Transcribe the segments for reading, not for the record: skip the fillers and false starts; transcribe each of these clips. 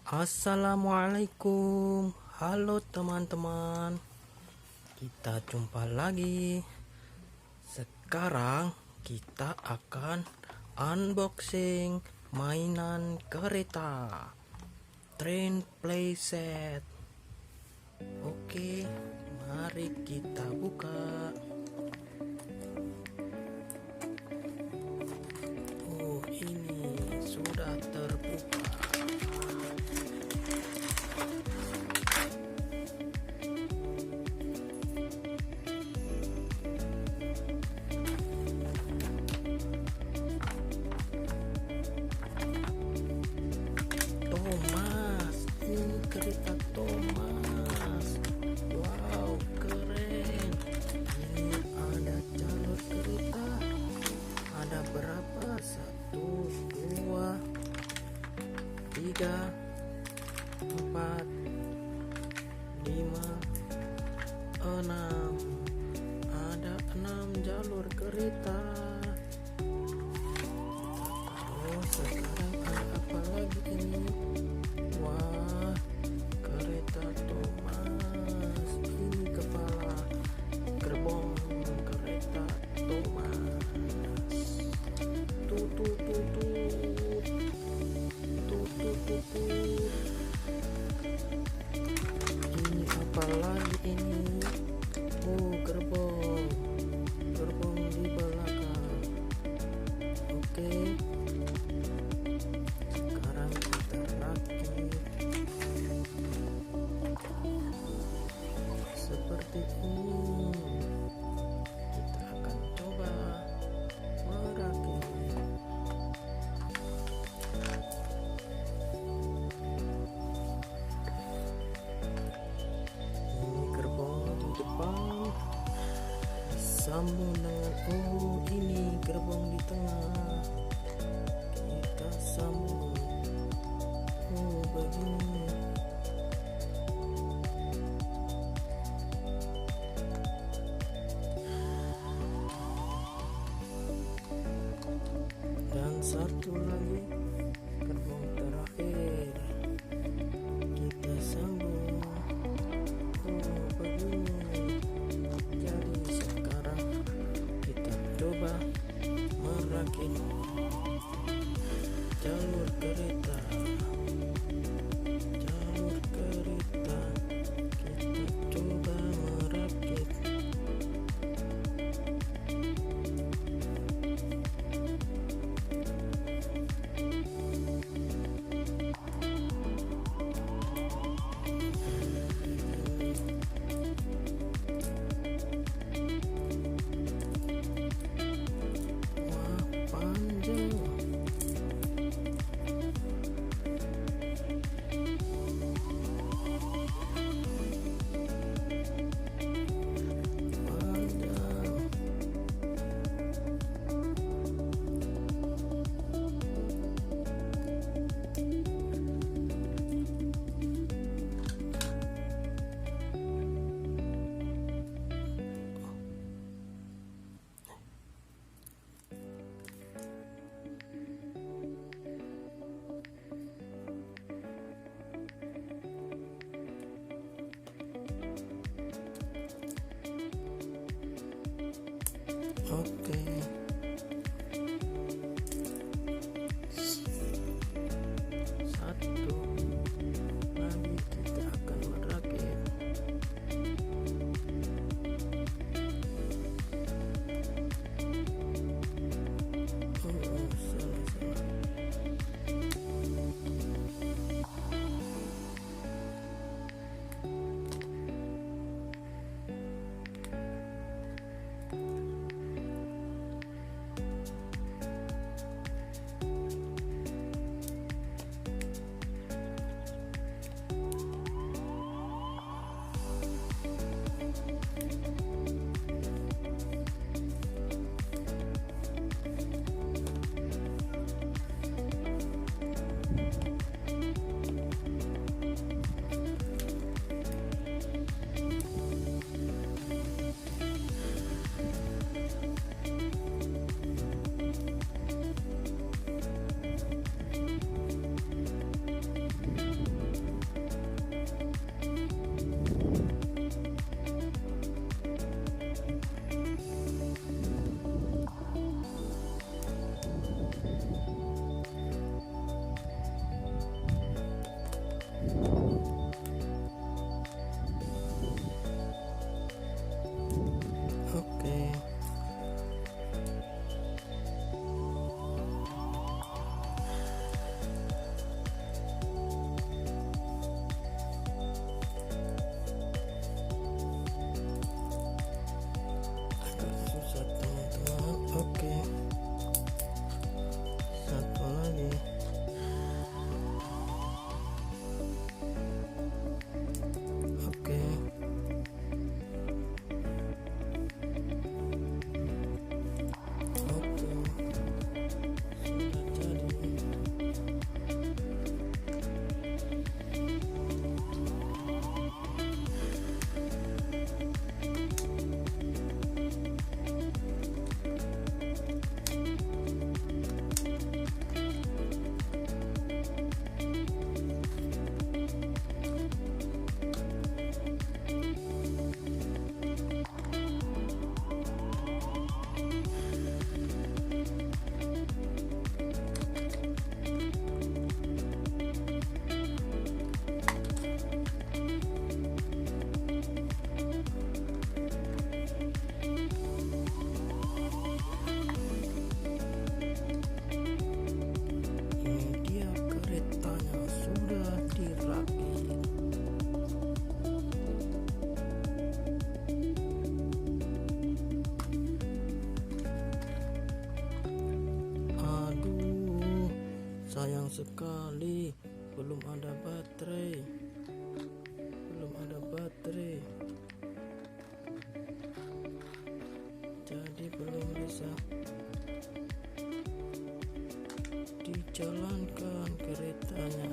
Assalamualaikum, halo teman-teman. Kita jumpa lagi. Sekarang kita akan unboxing mainan kereta train playset. Oke, mari kita buka. Oh, ini sudah terbuka. Thomas, ini kereta Thomas. Wow, keren. Ini ada jalur kereta. Ada berapa? 1, 2, 3, 4, 5, 6. Ada 6 jalur kereta. Oh, sekarang ada apa lagi ini? Wah, kereta Thomas. Ini kepala gerbong kereta Thomas. Tut tut tut tut. Tut tut tut tut. Ini apa lagi ini? Oh, gerbong. Gerbong di belakang. Oke. Sekarang kita rakit seperti ini. Kita akan coba merakit. Ini gerbong di depan disambung dengan ini gerbong di tengah. Kita sambung begini. Dan satu lagi gerbong terakhir kita sambung begini. Jadi sekarang kita coba merakit sekali. Belum ada baterai. Jadi belum bisa dijalankan keretanya.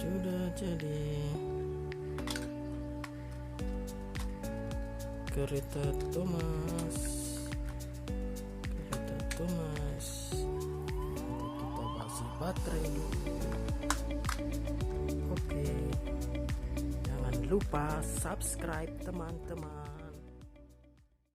Sudah jadi kereta Thomas. Nanti kita basi baterai dulu. Oke, jangan lupa subscribe teman-teman.